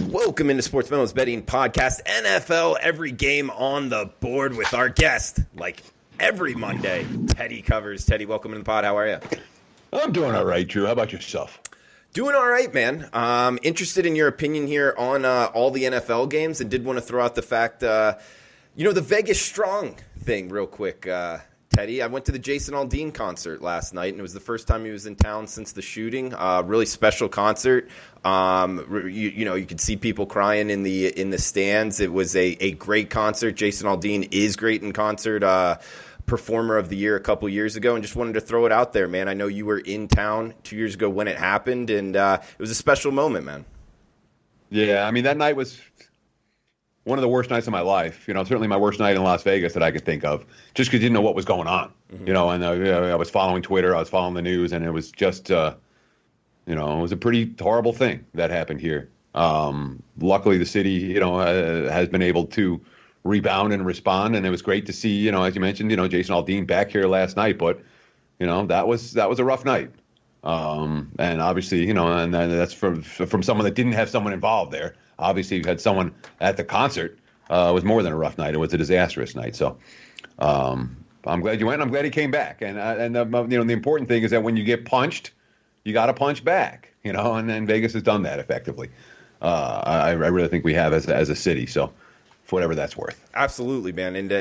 Welcome into Sports Memo's Betting Podcast, NFL Every Game on the Board with our guest, like every Monday, Teddy Covers. Teddy, welcome to the pod. How are you? I'm doing all right, Drew. How about yourself? Doing all right, man. Interested in your opinion here on all the NFL games, and did want to throw out the fact, the Vegas Strong thing real quick, Teddy. I went to the Jason Aldean concert last night, and it was the first time he was in town since the shooting. Really special concert. You could see people crying in the stands. It was a great concert. Jason Aldean is great in concert. Performer of the year a couple years ago, and just wanted to throw it out there, man. I know you were in town 2 years ago when it happened, and it was a special moment, man. Yeah, I mean, that night was one of the worst nights of my life. Certainly my worst night in Las Vegas that I could think of, just because you didn't know what was going on. Mm-hmm. And I was following Twitter, I was following the news, and it was just, it was a pretty horrible thing that happened here. Luckily, the city, has been able to rebound and respond, and it was great to see, as you mentioned, Jason Aldean back here last night. But, that was a rough night. And obviously, and that's from someone that didn't have someone involved there. Obviously, you had someone at the concert. It was more than a rough night. It was a disastrous night. So I'm glad you went. I'm glad he came back. And the important thing is that when you get punched, you got to punch back. And then Vegas has done that effectively. I really think we have as a city. So for whatever that's worth. Absolutely, man. And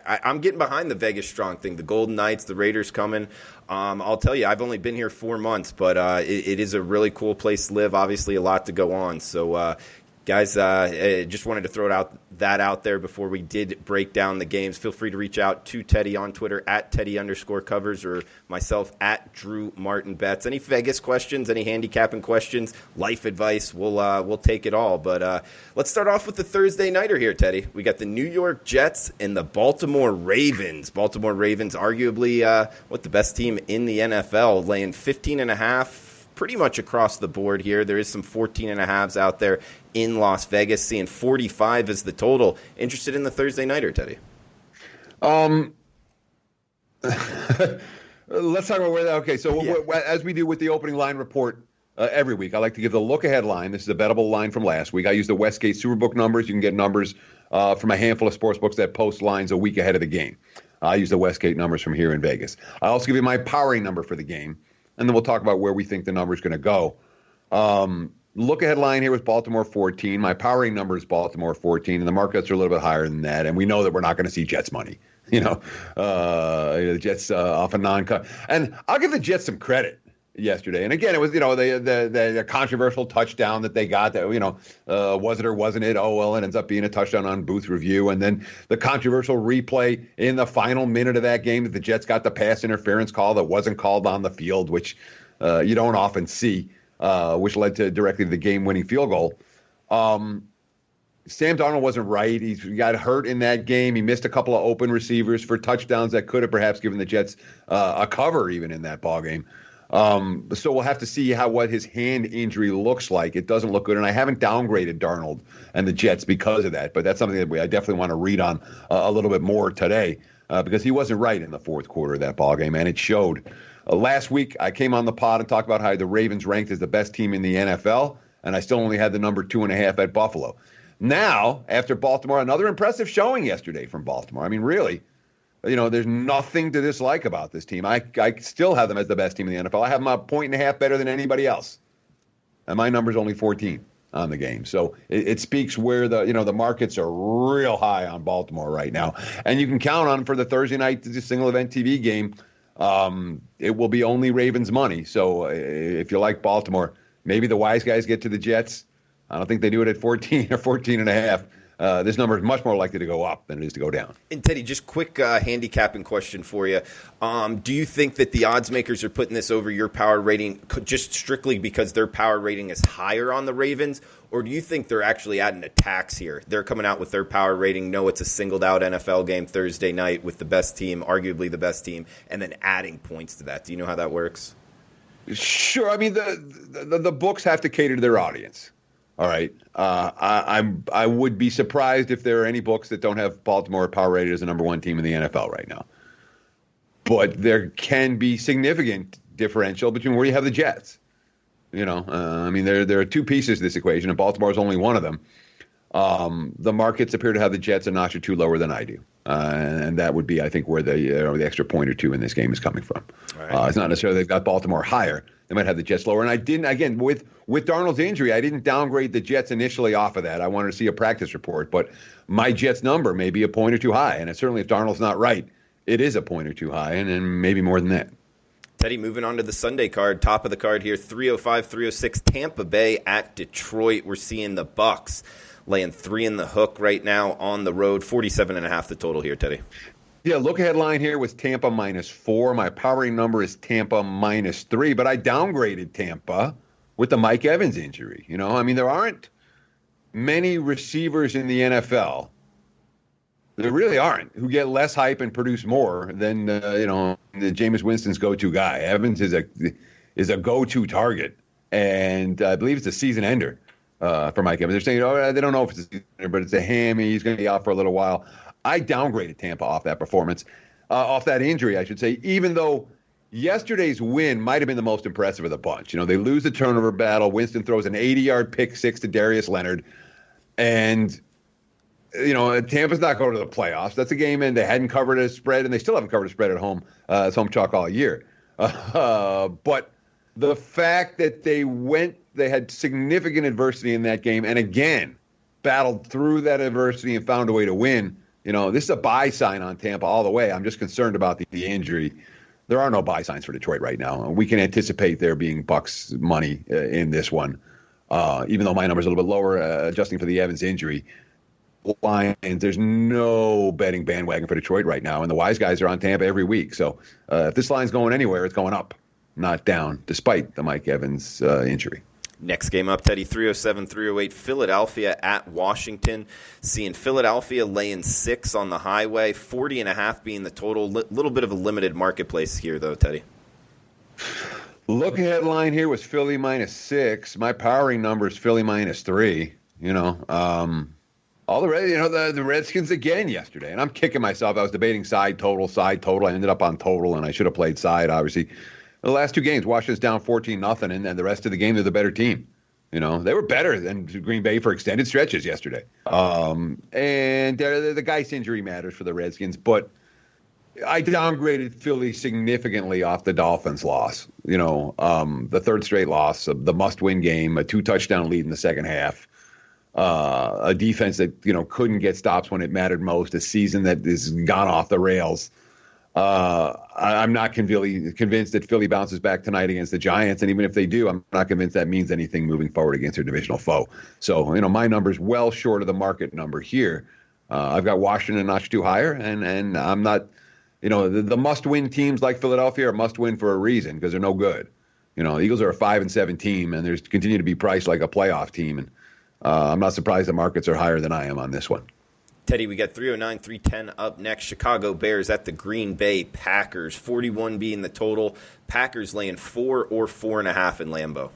I'm getting behind the Vegas Strong thing. The Golden Knights, the Raiders coming. I'll tell you, I've only been here 4 months, but it is a really cool place to live. Obviously, a lot to go on. So, guys, just wanted to throw that out there before we did break down the games. Feel free to reach out to Teddy on Twitter at Teddy_covers or myself at Drew Martin Bets. Any Vegas questions, any handicapping questions, life advice, we'll take it all. But let's start off with the Thursday nighter here, Teddy. We got the New York Jets and the Baltimore Ravens. Baltimore Ravens, arguably the best team in the NFL, laying 15.5. Pretty much across the board here. There is some 14.5s out there in Las Vegas, seeing 45 as the total. Interested in the Thursday nighter, Teddy? Let's talk about where that. Okay, so as we do with the opening line report every week, I like to give the look-ahead line. This is a bettable line from last week. I use the Westgate Superbook numbers. You can get numbers from a handful of sports books that post lines a week ahead of the game. I use the Westgate numbers from here in Vegas. I also give you my powering number for the game. And then we'll talk about where we think the number is going to go. Look-ahead line here was Baltimore 14. My powering number is Baltimore 14, and the markets are a little bit higher than that. And we know that we're not going to see Jets money. The Jets off a non-cut. And I'll give the Jets some credit yesterday. And again, it was, the controversial touchdown that they got that, was it or wasn't it? Oh, well, it ends up being a touchdown on Booth Review. And then the controversial replay in the final minute of that game that the Jets got the pass interference call that wasn't called on the field, which you don't often see, which led directly to the game-winning field goal. Sam Darnold wasn't right. He got hurt in that game. He missed a couple of open receivers for touchdowns that could have perhaps given the Jets a cover even in that ballgame. So we'll have to see what his hand injury looks like. It doesn't look good, and I haven't downgraded Darnold and the Jets because of that, but that's something that I definitely want to read on a little bit more today because he wasn't right in the fourth quarter of that ballgame, and it showed. Last week, I came on the pod and talked about how the Ravens ranked as the best team in the NFL, and I still only had the number 2.5 at Buffalo. Now, after Baltimore, another impressive showing yesterday from Baltimore. I mean, really. There's nothing to dislike about this team. I still have them as the best team in the NFL. I have them 1.5 better than anybody else. And my number's only 14 on the game. So it speaks where the markets are real high on Baltimore right now. And you can count on for the Thursday night single event TV game, it will be only Ravens money. So if you like Baltimore, maybe the wise guys get to the Jets. I don't think they do it at 14 or 14.5. This number is much more likely to go up than it is to go down. And Teddy, just quick handicapping question for you. Do you think that the odds makers are putting this over your power rating just strictly because their power rating is higher on the Ravens? Or do you think they're actually adding a tax here? They're coming out with their power rating. No, it's a singled out NFL game Thursday night with the best team, arguably the best team, and then adding points to that. Do you know how that works? Sure. I mean, the books have to cater to their audience. All right. I would be surprised if there are any books that don't have Baltimore power rated as the number one team in the NFL right now. But there can be significant differential between where you have the Jets. I mean, there are two pieces to this equation, and Baltimore is only one of them. The markets appear to have the Jets a notch or two lower than I do. And that would be, I think, where the extra point or two in this game is coming from. Right. It's not necessarily they've got Baltimore higher. They might have the Jets lower. And I didn't, again, with Darnold's injury, I didn't downgrade the Jets initially off of that. I wanted to see a practice report. But my Jets number may be a point or two high. And certainly if Darnold's not right, it is a point or two high, and maybe more than that. Teddy, moving on to the Sunday card, top of the card here, 305, 306, Tampa Bay at Detroit. We're seeing the Bucs laying 3 in the hook right now on the road, 47.5 the total here, Teddy. Yeah, look-ahead line here was Tampa -4. My powering number is Tampa -3, but I downgraded Tampa with the Mike Evans injury. I mean, there aren't many receivers in the NFL. There really aren't, who get less hype and produce more than, the Jameis Winston's go-to guy. Evans is a go-to target, and I believe it's a season ender for Mike Evans. They're saying, they don't know if it's a season ender, but it's a hammy. He's going to be out for a little while. I downgraded Tampa off that performance, off that injury, I should say, even though yesterday's win might have been the most impressive of the bunch. They lose the turnover battle. Winston throws an 80-yard pick six to Darius Leonard, and Tampa's not going to the playoffs. That's a game, and they hadn't covered a spread, and they still haven't covered a spread at home. It's home chalk all year. But the fact that they had significant adversity in that game, and again, battled through that adversity and found a way to win. This is a buy sign on Tampa all the way. I'm just concerned about the injury. There are no buy signs for Detroit right now. We can anticipate there being Bucs money in this one, even though my number's a little bit lower, adjusting for the Evans injury. Lions, there's no betting bandwagon for Detroit right now, and the wise guys are on Tampa every week. So if this line's going anywhere, it's going up, not down, despite the Mike Evans injury. Next game up, Teddy, 307, 308, Philadelphia at Washington. Seeing Philadelphia laying 6 on the highway, 40.5 being the total. Little bit of a limited marketplace here, though, Teddy. Look ahead line here was Philly -6. My powering number is Philly -3. All the Redskins again yesterday, and I'm kicking myself. I was debating side total. I ended up on total, and I should have played side, obviously. The last two games, Washington's down 14-0, and then the rest of the game, they're the better team. They were better than Green Bay for extended stretches yesterday. And the Geis injury matters for the Redskins, but I downgraded Philly significantly off the Dolphins' loss. The third straight loss, the must-win game, a 2-touchdown lead in the second half. A defense that couldn't get stops when it mattered most, a season that has gone off the rails. I'm not convinced that Philly bounces back tonight against the Giants, and even if they do, I'm not convinced that means anything moving forward against their divisional foe. So, my number's well short of the market number here. I've got Washington a notch too higher, and I'm not, the must-win teams like Philadelphia are must-win for a reason because they're no good. The Eagles are a 5-7 team, and they continue to be priced like a playoff team, and I'm not surprised the markets are higher than I am on this one. Teddy, we got 309, 310 up next. Chicago Bears at the Green Bay Packers. 41 being the total. Packers laying 4 or 4.5 in Lambeau.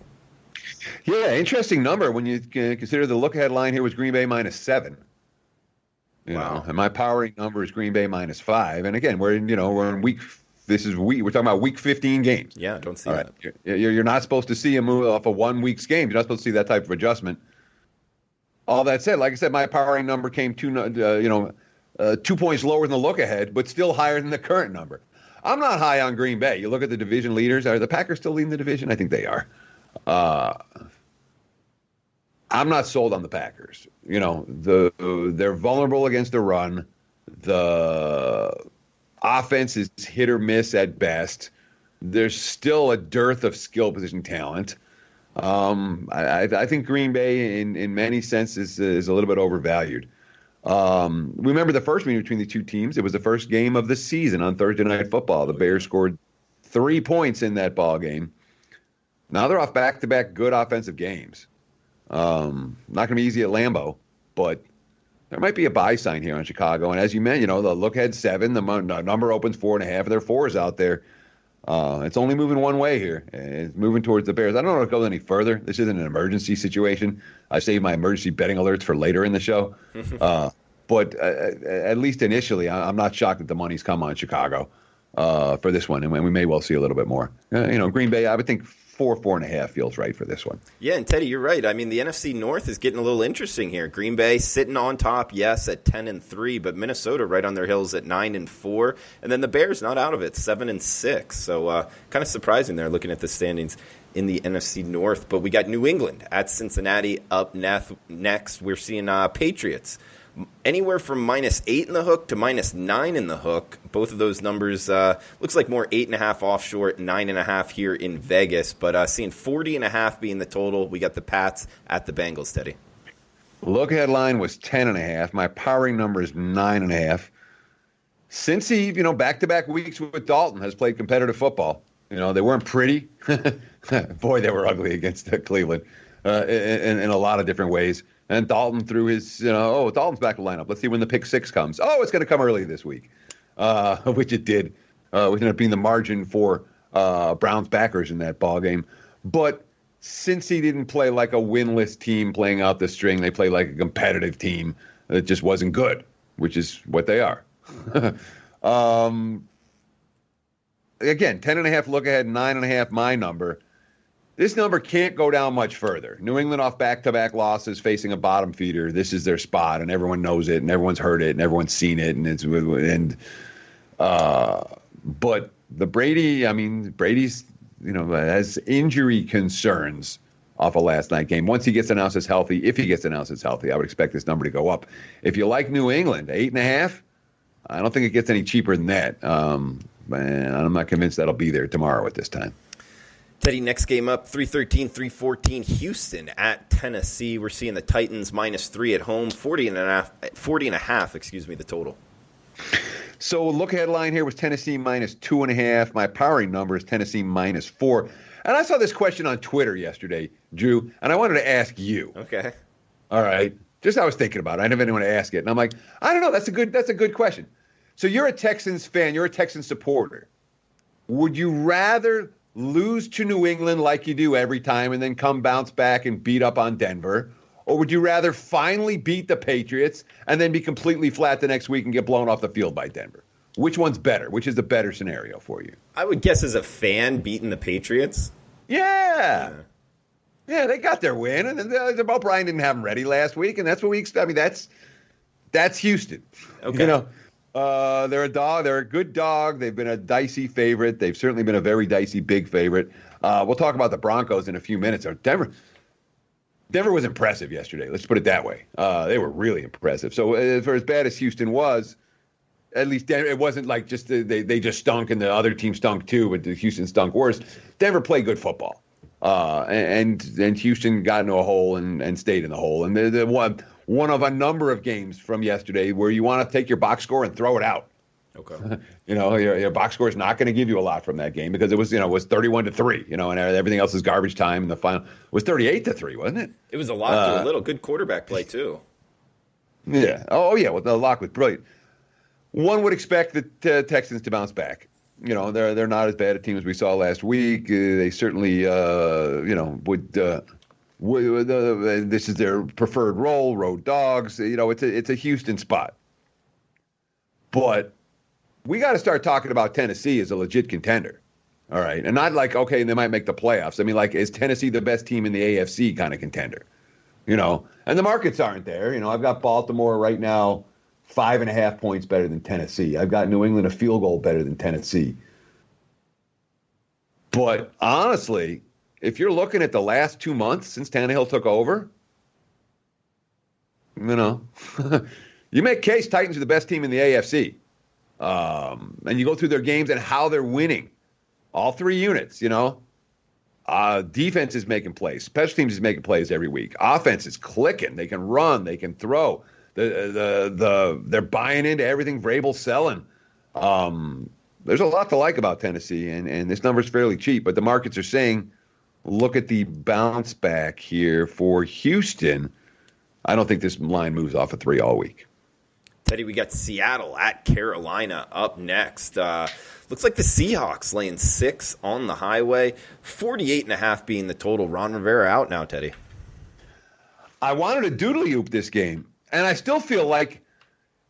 Yeah, interesting number when you consider the look-ahead line here was Green Bay -7. Wow. And my powering number is Green Bay -5. And again, we're in week. We're talking about week 15 games. Yeah, don't see All that. Right. You're not supposed to see a move off a 1 week's game. You're not supposed to see that type of adjustment. All that said, like I said, my powering number came 2 points lower than the look ahead, but still higher than the current number. I'm not high on Green Bay. You look at the division leaders. Are the Packers still leading the division? I think they are. I'm not sold on the Packers. They're vulnerable against the run. The offense is hit or miss at best. There's still a dearth of skill position talent. I think Green Bay, in many senses, is a little bit overvalued. Remember the first meeting between the two teams? It was the first game of the season on Thursday Night Football. The Bears scored 3 points in that ball game. Now they're off back-to-back good offensive games. Not going to be easy at Lambeau, but there might be a buy sign here on Chicago. And as you mentioned, the look ahead 7, the number opens 4.5, and there are 4s out there. It's only moving one way here. It's moving towards the Bears. I don't know if it goes any further. This isn't an emergency situation. I saved my emergency betting alerts for later in the show. But at least initially, I'm not shocked that the money's come on Chicago for this one, and we may well see a little bit more. Green Bay, I would think 4.5 feels right for this one. Yeah, and Teddy, you're right. I mean, the NFC North is getting a little interesting here. Green Bay sitting on top, yes, at 10-3, but Minnesota right on their heels at 9-4, and then the Bears not out of it, 7-6. So kind of surprising there, looking at the standings in the NFC North. But we got New England at Cincinnati up next. We're seeing Patriots anywhere from -8 in the hook to -9 in the hook. Both of those numbers looks like more 8.5 offshore, 9.5 here in Vegas. But seeing 40.5 being the total. We got the Pats at the Bengals, Teddy. Look ahead line was 10.5. My powering number is 9.5. Since he, back-to-back weeks with Dalton has played competitive football. They weren't pretty. Boy, they were ugly against Cleveland in a lot of different ways. And Dalton threw his, Dalton's back to lineup. Let's see when the pick six comes. Oh, it's going to come early this week, which it did. Which ended up being the margin for Browns backers in that ball game. But since he didn't play like a winless team playing out the string, they play like a competitive team that just wasn't good, which is what they are. Again, 10.5 look ahead, 9.5 my number. This number can't go down much further. New England off back-to-back losses, facing a bottom feeder. This is their spot, and everyone knows it, and everyone's heard it, and everyone's seen it, but the Brady's has injury concerns off of last night game. Once he gets announced as healthy, if he gets announced as healthy, I would expect this number to go up. If you like New England, 8.5, I don't think it gets any cheaper than that. And I'm not convinced that'll be there tomorrow at this time. Teddy, next game up, 3-13, 3-14, Houston at Tennessee. We're seeing the Titans -3 at home, 40.5, the total. So look ahead line here was Tennessee -2.5. My powering number is Tennessee -4. And I saw this question on Twitter yesterday, Drew, and I wanted to ask you. Okay. All right. Just I was thinking about it. I never anyone to ask it. And I'm like, I don't know. That's a good question. So you're a Texans fan. You're a Texans supporter. Would you rather lose to New England like you do every time and then come bounce back and beat up on Denver? Or would you rather finally beat the Patriots and then be completely flat the next week and get blown off the field by Denver? Which one's better? Which is the better scenario for you? I would guess as a fan, beating the Patriots. Yeah, they got their win. And O'Brien didn't have them ready last week, and that's what we expect. I mean, that's Houston. Okay. They're a dog. They're a good dog. They've been a dicey favorite. They've certainly been a very dicey big favorite. We'll talk about the Broncos in a few minutes. Denver was impressive yesterday. Let's put it that way. They were really impressive. So for as bad as Houston was, at least Denver, it wasn't like just they just stunk and the other team stunk too, but the Houston stunk worse. Denver played good football. And Houston got into a hole and stayed in the hole. And they're one of a number of games from yesterday where you want to take your box score and throw it out. Okay. Your box score is not going to give you a lot from that game because it was 31-3, and everything else is garbage time. And the final was 38-3, wasn't it? It was a lot to a little. Good quarterback play too. Yeah. Oh yeah. Well, the lock was brilliant. One would expect the Texans to bounce back. They're not as bad a team as we saw last week. They certainly would. This is their preferred role, road dogs. It's a Houston spot. But we got to start talking about Tennessee as a legit contender. All right. And not like, okay, they might make the playoffs. I mean, like, is Tennessee the best team in the AFC kind of contender? And the markets aren't there. I've got Baltimore right now 5.5 points better than Tennessee. I've got New England a field goal better than Tennessee. But honestly, if you're looking at the last 2 months since Tannehill took over, you make case Titans are the best team in the AFC. And you go through their games and how they're winning. All three units, defense is making plays. Special teams is making plays every week. Offense is clicking. They can run. They can throw. They're buying into everything Vrabel's selling. There's a lot to like about Tennessee, and this number's fairly cheap. But the markets are saying, look at the bounce back here for Houston. I don't think this line moves off of 3 all week. Teddy, we got Seattle at Carolina up next. Looks like the Seahawks laying 6 on the highway. 48.5 being the total. Ron Rivera out now, Teddy. I wanted to doodly-oop this game, and I still feel like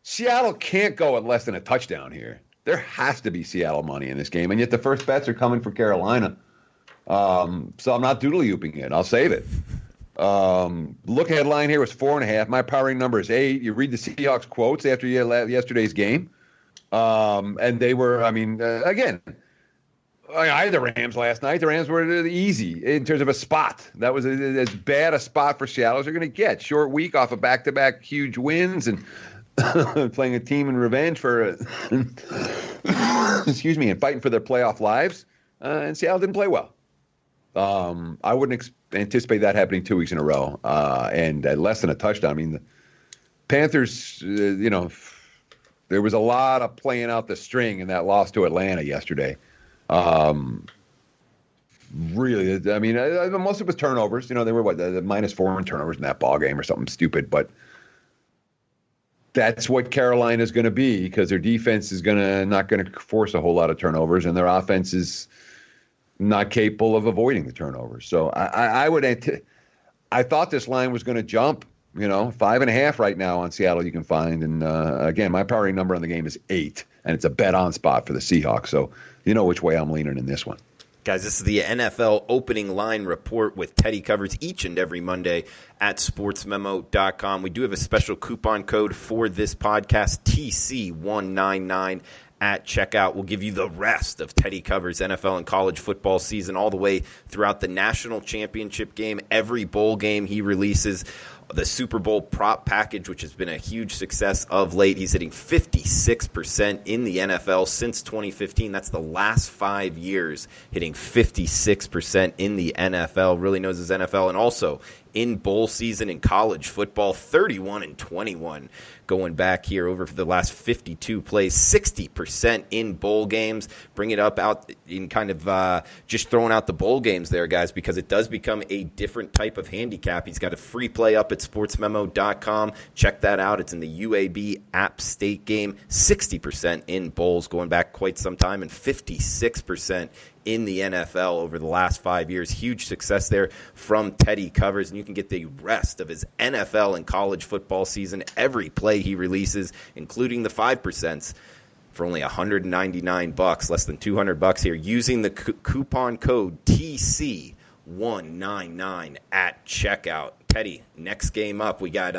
Seattle can't go at less than a touchdown here. There has to be Seattle money in this game, and yet the first bets are coming for Carolina. So I'm not doodle-yooping it. I'll save it. Look headline here was 4.5. My powering number is 8. You read the Seahawks quotes after yesterday's game. And they were, again, I had the Rams last night. The Rams were easy in terms of a spot. That was as bad a spot for Seattle as they're going to get. Short week off of back-to-back huge wins and playing a team in revenge for, excuse me, and fighting for their playoff lives. And Seattle didn't play well. I wouldn't anticipate that happening 2 weeks in a row. And at less than a touchdown. I mean, the Panthers, there was a lot of playing out the string in that loss to Atlanta yesterday. Really, most of it was turnovers. They were the -4 in turnovers in that ball game or something stupid. But that's what Carolina's going to be because their defense is not going to force a whole lot of turnovers, and their offense is not capable of avoiding the turnovers. So I thought this line was going to jump. 5.5 right now on Seattle you can find. And again, my powering number on the game is 8, and it's a bet on spot for the Seahawks. So you know which way I'm leaning in this one. Guys, this is the NFL opening line report with Teddy covers each and every Monday at sportsmemo.com. We do have a special coupon code for this podcast, TC199. At checkout. We'll give you the rest of Teddy Covers NFL and college football season all the way throughout the national championship game, every bowl game he releases, the Super Bowl prop package, which has been a huge success of late. He's hitting 56% in the NFL since 2015. That's the last 5 years, hitting 56% in the NFL. Really knows his NFL. And also in bowl season in college football, 31-21 going back here over the last 52 plays, 60% in bowl games. Bring it up out in kind of just throwing out the bowl games there, guys, because it does become a different type of handicap. He's got a free play up at sportsmemo.com. Check that out. It's in the UAB App State game. 60% in bowls going back quite some time and 56% in the NFL over the last 5 years. Huge success there from Teddy Covers, and you can get the rest of his NFL and college football season, every play he releases, including the 5%, for only $199, less than $200 here, using the coupon code TC199 at checkout. Teddy, next game up, we got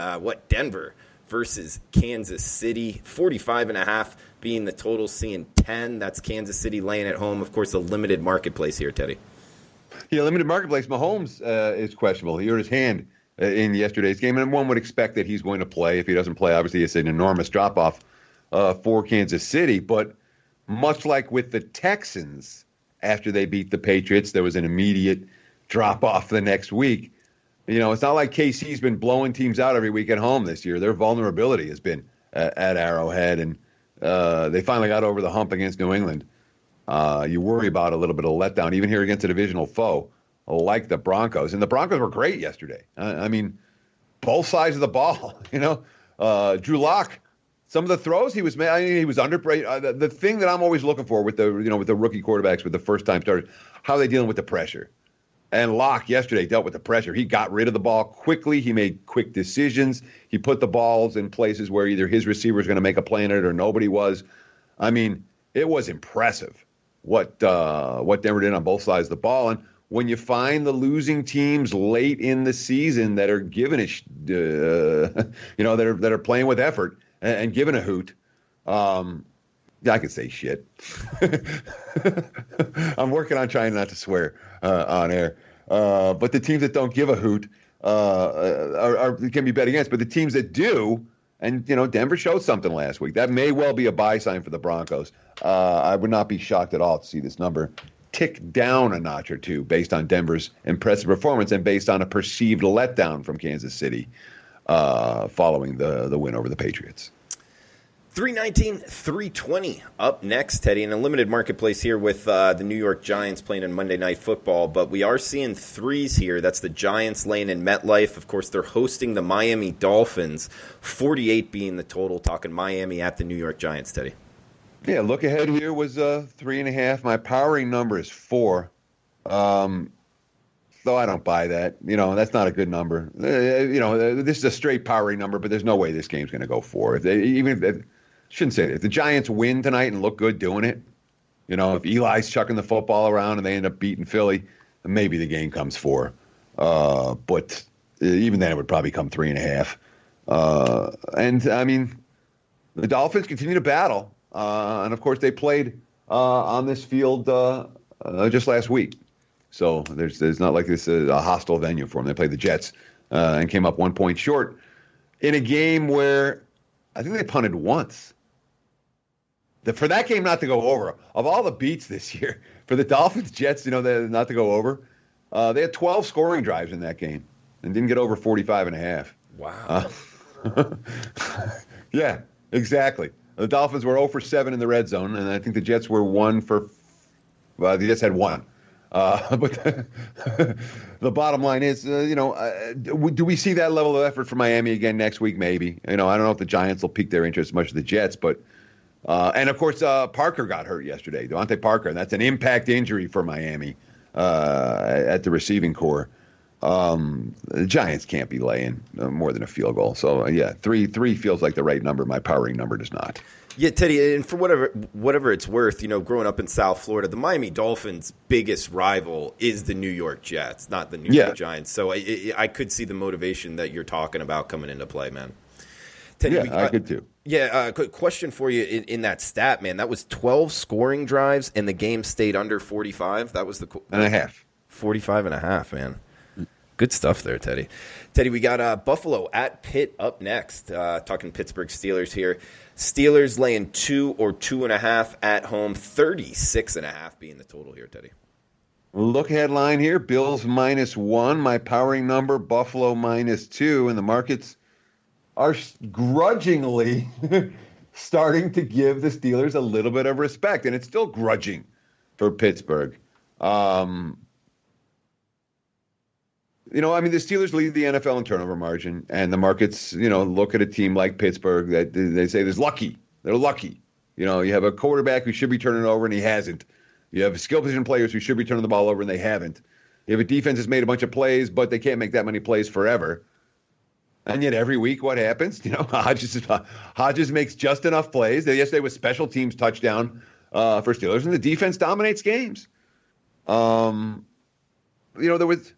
Denver versus Kansas City, 45.5 being the total, seeing 10. That's Kansas City laying at home. Of course, a limited marketplace here, Teddy. Yeah, limited marketplace. Mahomes is questionable. He hurt his hand in yesterday's game, and one would expect that he's going to play. If he doesn't play, obviously it's an enormous drop-off for Kansas City. But much like with the Texans, after they beat the Patriots, there was an immediate drop-off the next week. It's not like KC's been blowing teams out every week at home this year. Their vulnerability has been at Arrowhead, and they finally got over the hump against New England. You worry about a little bit of letdown, even here against a divisional foe like the Broncos. And the Broncos were great yesterday. Both sides of the ball. Drew Lock, some of the throws he was making, he was under. The thing that I'm always looking for with the rookie quarterbacks, with the first time starters, how are they dealing with the pressure? And Locke yesterday dealt with the pressure. He got rid of the ball quickly. He made quick decisions. He put the balls in places where either his receiver was going to make a play on it or nobody was. It was impressive what Denver did on both sides of the ball. And when you find the losing teams late in the season that are giving it, that are playing with effort and giving a hoot, I could say shit. I'm working on trying not to swear on air. But the teams that don't give a hoot can be bet against. But the teams that do, and Denver showed something last week. That may well be a buy sign for the Broncos. I would not be shocked at all to see this number tick down a notch or two based on Denver's impressive performance and based on a perceived letdown from Kansas City following the win over the Patriots. 319, 320 up next, Teddy, in a limited marketplace here with the New York Giants playing in Monday Night Football. But we are seeing threes here. That's the Giants laying in MetLife. Of course, they're hosting the Miami Dolphins, 48 being the total, talking Miami at the New York Giants, Teddy. Yeah, look ahead here was 3.5. My powering number is 4. Though I don't buy that. That's not a good number. This is a straight powering number, but there's no way this game's going to go 4. Shouldn't say that. If the Giants win tonight and look good doing it, if Eli's chucking the football around and they end up beating Philly, maybe the game comes 4. But even then, it would probably come 3.5. And I mean, the Dolphins continue to battle. And of course, they played on this field just last week. So there's not like this is a hostile venue for them. They played the Jets and came up 1 point short in a game where I think they punted once. For that game not to go over, of all the beats this year, for the Dolphins, Jets, not to go over, they had 12 scoring drives in that game and didn't get over 45.5. Wow. Yeah, exactly. The Dolphins were 0 for 7 in the red zone, and I think the Jets were 1 for the Jets had 1. But the bottom line is, do we see that level of effort from Miami again next week? Maybe. I don't know if the Giants will pique their interest as much as the Jets, but and of course Parker got hurt yesterday, Devontae Parker, and that's an impact injury for Miami at the receiving core. The Giants can't be laying more than a field goal. So yeah, three feels like the right number. My powering number does not. Yeah, Teddy, and for whatever it's worth, growing up in South Florida, the Miami Dolphins' biggest rival is the New York Jets, not the New York Giants. So I could see the motivation that you're talking about coming into play, man. Teddy, I could too. Yeah, quick question for you in that stat, man. That was 12 scoring drives, and the game stayed under 45. That was and a half. 45.5, man. Good stuff there, Teddy. Teddy, we got Buffalo at Pitt up next. Talking Pittsburgh Steelers here. Steelers laying 2 or 2.5 at home. 36.5 being the total here, Teddy. Look headline here: Bills -1. My powering number: Buffalo -2, and the markets are grudgingly starting to give the Steelers a little bit of respect, and it's still grudging for Pittsburgh. The Steelers lead the NFL in turnover margin, and the markets, look at a team like Pittsburgh that they say is lucky. They're lucky. You have a quarterback who should be turning it over, and he hasn't. You have skill position players who should be turning the ball over, and they haven't. You have a defense that's made a bunch of plays, but they can't make that many plays forever. And yet every week, what happens? Hodges makes just enough plays. Yesterday was special teams touchdown for Steelers, and the defense dominates games. There was.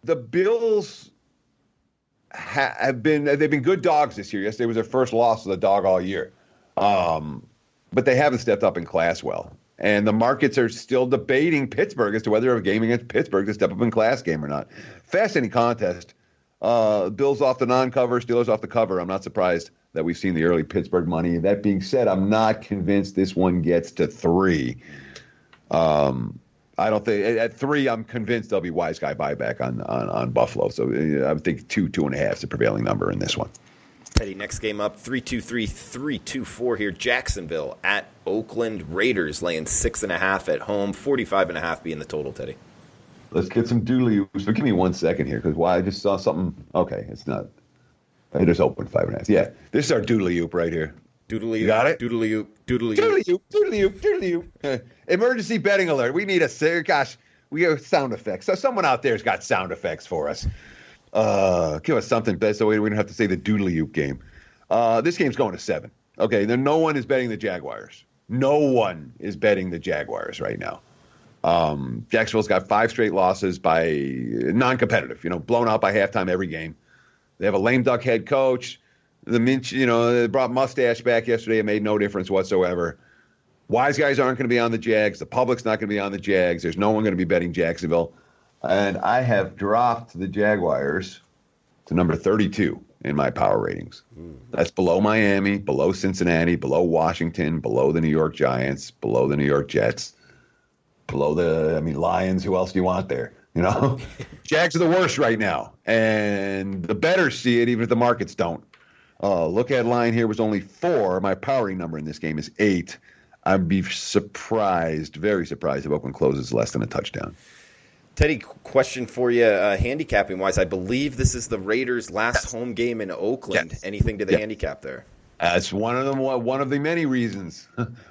The Bills they've been good dogs this year. Yesterday was their first loss of the dog all year. But they haven't stepped up in class well. And the markets are still debating Pittsburgh as to whether a game against Pittsburgh to step up in class game or not. Fascinating contest. Bills off the non-cover, Steelers off the cover. I'm not surprised that we've seen the early Pittsburgh money. That being said, I'm not convinced this one gets to 3. I don't think at 3. I'm convinced there'll be wise guy buyback on Buffalo. So I would think 2.5 is the prevailing number in this one. Teddy, next game up 3-2-3-3-2-4 here. Jacksonville at Oakland Raiders laying 6.5 at home. 45.5 being the total. Teddy, let's get some doodly oops. But give me 1 second here because I just saw something. Okay, it's not. I just opened 5.5. Yeah, this is our doodly oop right here. Doodly, you got it? Doodly oop, doodly oop, doodly oop, doodly oop. Emergency betting alert. We need we have sound effects. So someone out there's got sound effects for us. Give us something best so we don't have to say the doodly oop game. This game's going to 7. Okay, then no one is betting the Jaguars. No one is betting the Jaguars right now. Jacksonville's got 5 straight losses by non-competitive. Blown out by halftime every game. They have a lame duck head coach. They brought Mustache back yesterday. It made no difference whatsoever. Wise guys aren't going to be on the Jags. The public's not going to be on the Jags. There's no one going to be betting Jacksonville. And I have dropped the Jaguars to number 32 in my power ratings. That's below Miami, below Cincinnati, below Washington, below the New York Giants, below the New York Jets, below Lions. Who else do you want there? Jags are the worst right now. And the bettors see it even if the markets don't. Look at line here was only 4. My powering number in this game is 8. I'd be surprised, very surprised, if Oakland closes less than a touchdown. Teddy, question for you, handicapping-wise. I believe this is the Raiders' last home game in Oakland. Yes. Anything to the handicap there? That's one of the many reasons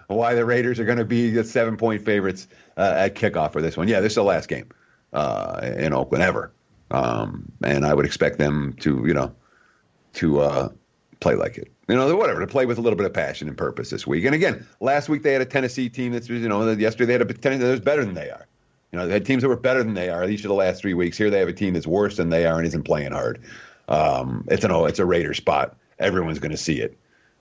why the Raiders are going to be the 7-point favorites at kickoff for this one. Yeah, this is the last game in Oakland ever. And I would expect them to play like it. Whatever, to play with a little bit of passion and purpose this week. And again, last week they had a Tennessee team yesterday they had a Tennessee that was better than they are. They had teams that were better than they are each of the last 3 weeks. Here they have a team that's worse than they are and isn't playing hard. It's a Raider spot. Everyone's going to see it.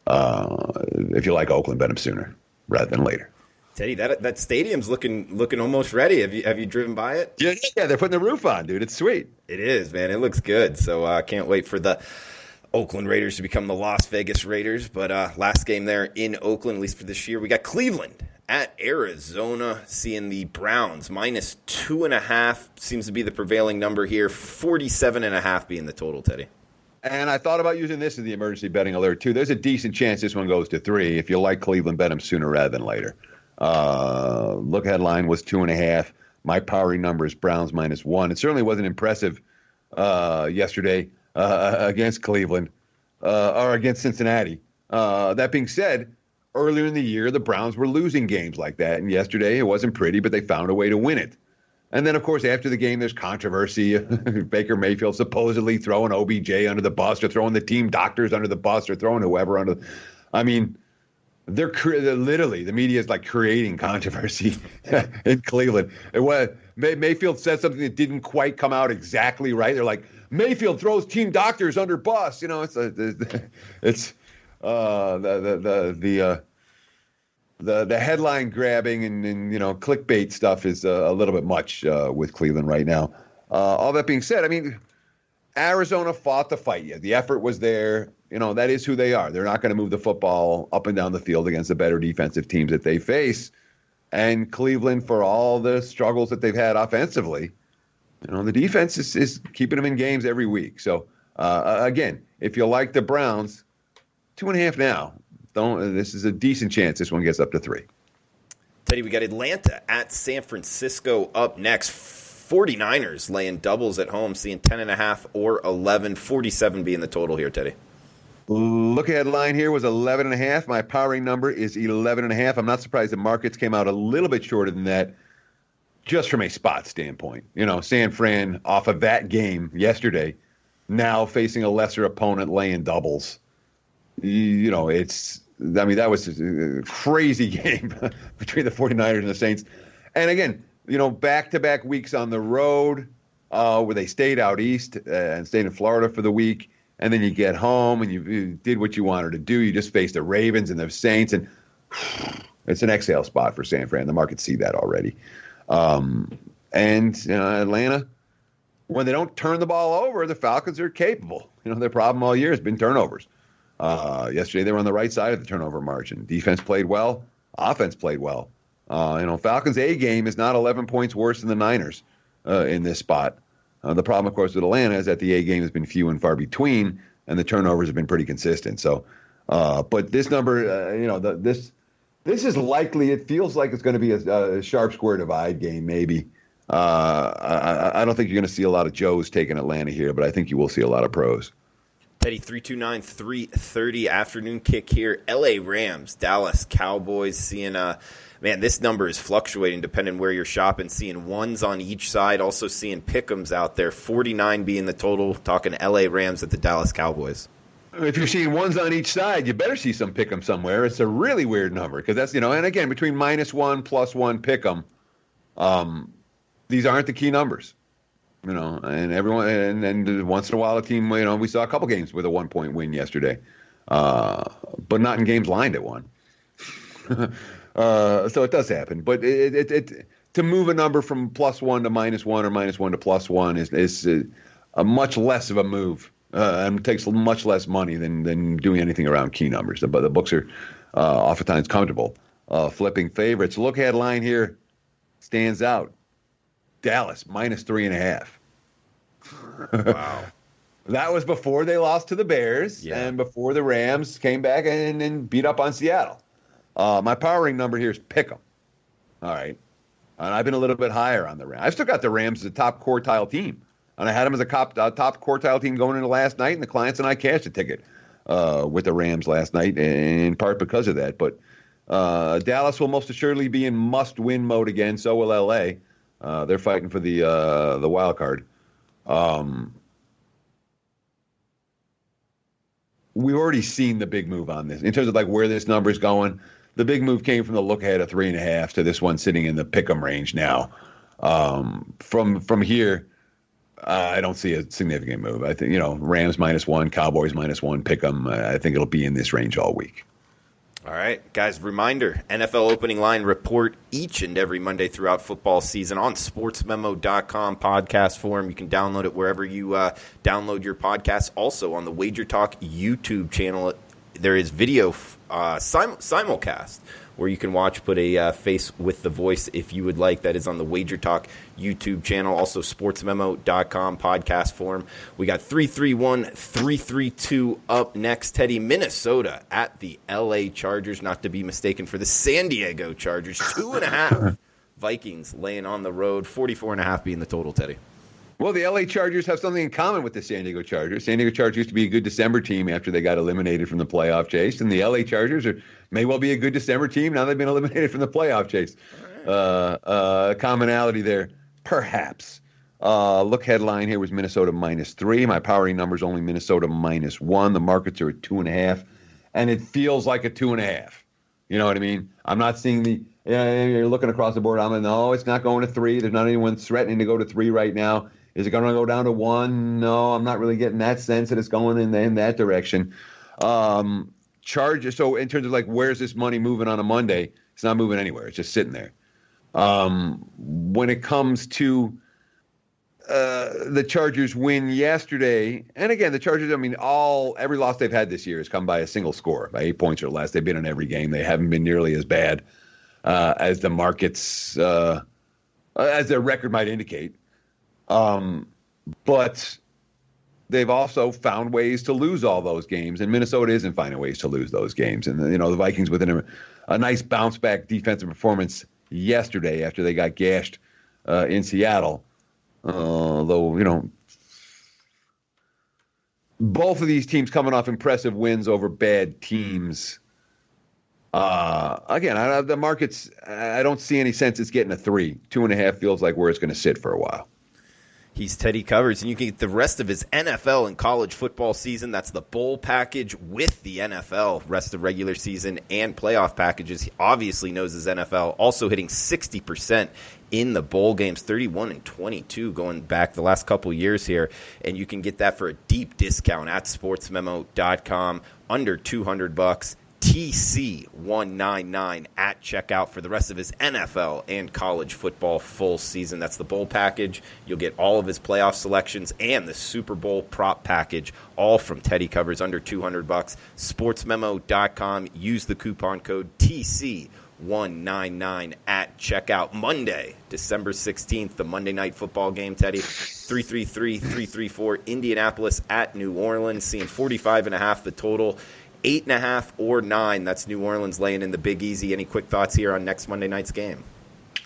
If you like Oakland, bet them sooner rather than later. Teddy, that stadium's looking almost ready. Have you driven by it? Yeah, they're putting the roof on, dude. It's sweet. It is, man. It looks good. So I can't wait for the Oakland Raiders to become the Las Vegas Raiders. But last game there in Oakland, at least for this year, we got Cleveland at Arizona, seeing the Browns minus 2.5 seems to be the prevailing number here. 47.5 being the total, Teddy. And I thought about using this as the emergency betting alert too. There's a decent chance this one goes to 3. If you like Cleveland, bet them sooner rather than later. Look ahead line was 2.5. My powering number is Browns minus 1. It certainly wasn't impressive yesterday against Cleveland or against Cincinnati. That being said, earlier in the year, the Browns were losing games like that. And yesterday, it wasn't pretty, but they found a way to win it. And then, of course, after the game, there's controversy. Baker Mayfield supposedly throwing OBJ under the bus or throwing the team doctors under the bus or throwing whoever under I mean, they're literally, the media is like creating controversy in Cleveland. Mayfield said something that didn't quite come out exactly right. They're like, Mayfield throws team doctors under bus. It's the headline grabbing and clickbait stuff is a little bit much with Cleveland right now. All that being said, I mean, Arizona fought the fight. Yeah, the effort was there. That is who they are. They're not going to move the football up and down the field against the better defensive teams that they face. And Cleveland, for all the struggles that they've had offensively, the defense is keeping them in games every week. So, again, if you like the Browns, 2.5 now. This is a decent chance this one gets up to 3. Teddy, we got Atlanta at San Francisco up next. 49ers laying doubles at home, seeing 10.5 or 11. 47 being the total here, Teddy. Look ahead line here was 11.5. My powering number is 11.5. I'm not surprised the markets came out a little bit shorter than that, just from a spot standpoint. San Fran off of that game yesterday, now facing a lesser opponent laying doubles. That was a crazy game between the 49ers and the Saints. And again, back-to-back weeks on the road where they stayed out east and stayed in Florida for the week. And then you get home and you did what you wanted to do. You just faced the Ravens and the Saints. And it's an exhale spot for San Fran. The markets see that already. Atlanta, when they don't turn the ball over, the Falcons are capable. Their problem all year has been turnovers. Yesterday they were on the right side of the turnover margin. Defense played well. Offense played well. Falcons' A game is not 11 points worse than the Niners in this spot. The problem, of course, with Atlanta is that the A game has been few and far between, and the turnovers have been pretty consistent. So, but this number, this is likely. It feels like it's going to be a sharp square divide game, maybe. I don't think you're going to see a lot of Joes taking Atlanta here, but I think you will see a lot of pros. Teddy, 329, 3:30 afternoon kick here. L.A. Rams, Dallas Cowboys, seeing this number is fluctuating depending where you're shopping. Seeing ones on each side, also seeing pick'ems out there. 49 being the total. Talking L.A. Rams at the Dallas Cowboys. If you're seeing ones on each side, you better see some pick'em somewhere. It's a really weird number because that's and again between -1 +1 pick'em, these aren't the key numbers. And everyone, and once in a while a team, we saw a couple games with a 1-point win yesterday, but not in games lined at 1. So it does happen, but it to move a number from +1 to -1 or -1 to +1 is a much less of a move, and takes much less money than doing anything around key numbers. The books are oftentimes comfortable flipping favorites. Look ahead line here stands out. Dallas -3.5. Wow. That was before they lost to the Bears and before the Rams came back and beat up on Seattle. My powering number here is pick 'em. All right. And I've been a little bit higher on the Rams. I've still got the Rams as a top quartile team. And I had them as a top quartile team going into last night, and the clients and I cashed a ticket with the Rams last night, in part because of that. But Dallas will most assuredly be in must-win mode again. So will L.A. They're fighting for the wild card. we've already seen the big move on this in terms of like where this number is going. The big move came from the look ahead of 3.5 to this one sitting in the pick'em range now. From here, I don't see a significant move. I think, Rams -1, Cowboys -1, pick'em. I think it'll be in this range all week. All right, guys, reminder, NFL opening line report each and every Monday throughout football season on sportsmemo.com podcast form. You can download it wherever you download your podcasts. Also on the Wager Talk YouTube channel, there is video simulcast where you can put a face with the voice if you would like. That is on the Wager Talk YouTube channel. Also, sportsmemo.com podcast form. We got 331, 332 up next. Teddy, Minnesota at the L.A. Chargers, not to be mistaken for the San Diego Chargers. 2.5 Vikings laying on the road. 44.5 being the total, Teddy. Well, the L.A. Chargers have something in common with the San Diego Chargers. San Diego Chargers used to be a good December team after they got eliminated from the playoff chase, and the L.A. Chargers may well be a good December team now they've been eliminated from the playoff chase. Commonality there, perhaps. Look headline here was Minnesota -3. My powering number is only Minnesota -1. The markets are at 2.5, and it feels like a 2.5. You know what I mean? I'm not seeing you're looking across the board. No, it's not going to 3. There's not anyone threatening to go to 3 right now. Is it going to go down to 1? No, I'm not really getting that sense that it's going in that direction. Chargers. So in terms of like where's this money moving on a Monday, it's not moving anywhere. It's just sitting there. When it comes to the Chargers win yesterday, and again, the Chargers, every loss they've had this year has come by a single score, by 8 points or less. They've been in every game. They haven't been nearly as bad as the markets, as their record might indicate. But they've also found ways to lose all those games, and Minnesota isn't finding ways to lose those games. And, the Vikings with a nice bounce-back defensive performance yesterday after they got gashed in Seattle. Although, both of these teams coming off impressive wins over bad teams. Again, the markets, I don't see any sense it's getting a 3. 2.5 feels like where it's going to sit for a while. He's Teddy Covers, and you can get the rest of his NFL and college football season. That's the bowl package with the NFL, rest of regular season and playoff packages. He obviously knows his NFL, also hitting 60% in the bowl games, 31-22 going back the last couple years here. And you can get that for a deep discount at sportsmemo.com, under $200. TC199 at checkout for the rest of his NFL and college football full season. That's the bowl package. You'll get all of his playoff selections and the Super Bowl prop package, all from Teddy Covers, under $200. Sportsmemo.com. Use the coupon code TC199 at checkout. Monday, December 16th, the Monday Night Football game, Teddy. 333, 334, Indianapolis at New Orleans, seeing 45.5 the total. 8.5 or 9. That's New Orleans laying in the Big Easy. Any quick thoughts here on next Monday night's game?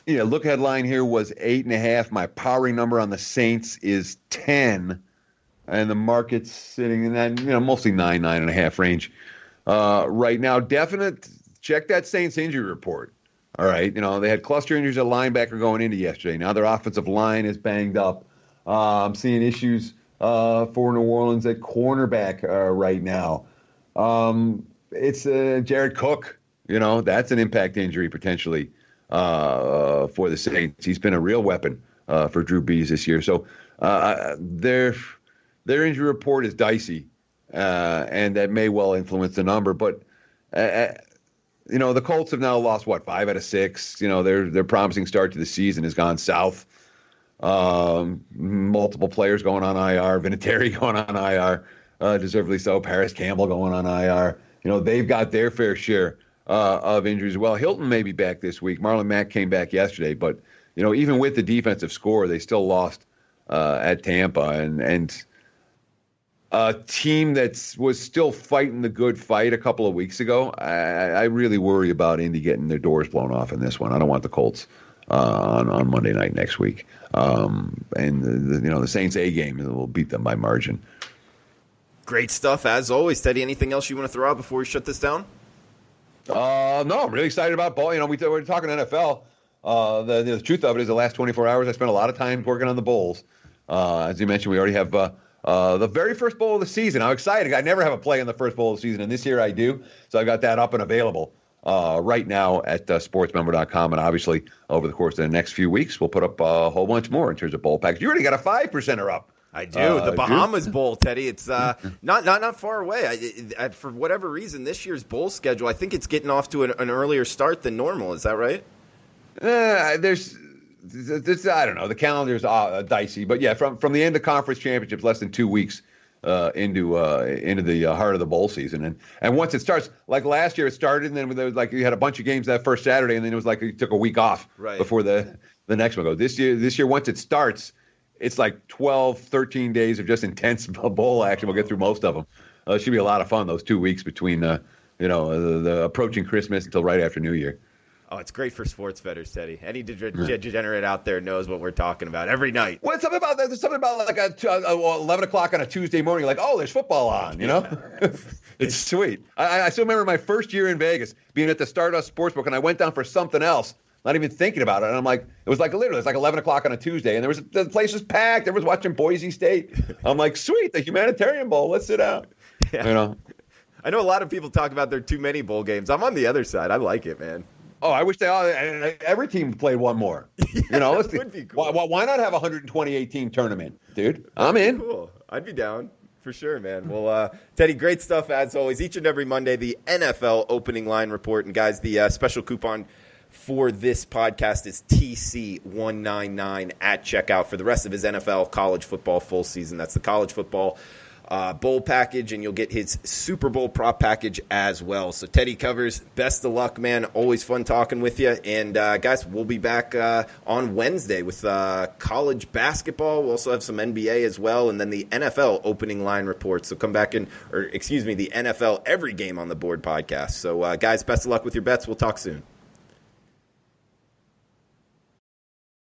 Yeah, look headline here was 8.5. My powering number on the Saints is 10, and the market's sitting in that mostly 9.5 range right now. Definite. Check that Saints injury report. All right, they had cluster injuries at linebacker going into yesterday. Now their offensive line is banged up. I'm seeing issues for New Orleans at cornerback right now. It's Jared Cook. That's an impact injury potentially for the Saints. He's been a real weapon for Drew Brees this year. So their injury report is dicey, and that may well influence the number. But the Colts have now lost 5 out of 6. Their promising start to the season has gone south. Multiple players going on IR. Vinatieri going on IR. Deservedly so. Paris Campbell going on IR. They've got their fair share of injuries. Well, Hilton may be back this week. Marlon Mack came back yesterday, but even with the defensive score, they still lost at Tampa, and a team that was still fighting the good fight a couple of weeks ago. I really worry about Indy getting their doors blown off in this one. I don't want the Colts on Monday night next week, and the Saints A game will beat them by margin. Great stuff, as always, Teddy. Anything else you want to throw out before we shut this down? No, I'm really excited about ball. We're talking NFL. The truth of it is the last 24 hours, I spent a lot of time working on the Bulls. As you mentioned, we already have the very first bowl of the season. I'm excited. I never have a play in the first bowl of the season, and this year I do. So I got that up and available right now at sportsmemo.com. And obviously, over the course of the next few weeks, we'll put up a whole bunch more in terms of bowl packs. You already got a 5%er up. I do. The Bahamas Bowl, Teddy. It's not far away. For whatever reason, this year's bowl schedule, I think it's getting off to an earlier start than normal. Is that right? There's I don't know. The calendar's dicey, but yeah, from the end of conference championships, less than 2 weeks into the heart of the bowl season, and once it starts, like last year, it started, and then there was like you had a bunch of games that first Saturday, and then it was like you took a week off before the next one goes. This year, once it starts, it's like 12, 13 days of just intense bowl action. We'll get through most of them. It should be a lot of fun, those 2 weeks between the approaching Christmas until right after New Year. Oh, it's great for sports bettors, Teddy. Any degenerate out there knows what we're talking about every night. Well, there's something about like 11 o'clock on a Tuesday morning, like, oh, there's football on, you know? It's sweet. I still remember my first year in Vegas being at the Stardust Sportsbook, and I went down for something else, not even thinking about it. And I'm like, it was like 11 o'clock on a Tuesday, and the place was packed. Everyone was watching Boise State. I'm like, sweet, the Humanitarian Bowl. Let's sit down. Yeah. You know? I know a lot of people talk about there are too many bowl games. I'm on the other side. I like it, man. Oh, I wish every team played one more. Yeah, you know, that would be cool. Why not have a 128-team tournament, dude? I'm in. Cool. I'd be down for sure, man. Well, Teddy, great stuff as always. Each and every Monday, the NFL opening line report. And guys, the special coupon for this podcast is TC199 at checkout for the rest of his NFL college football full season. That's the college football bowl package, and you'll get his Super Bowl prop package as well. So Teddy Covers, best of luck, man. Always fun talking with you. And guys, we'll be back on Wednesday with college basketball. We'll also have some NBA as well, and then the NFL opening line report. So come back the NFL Every Game on the Board podcast. So guys, best of luck with your bets. We'll talk soon.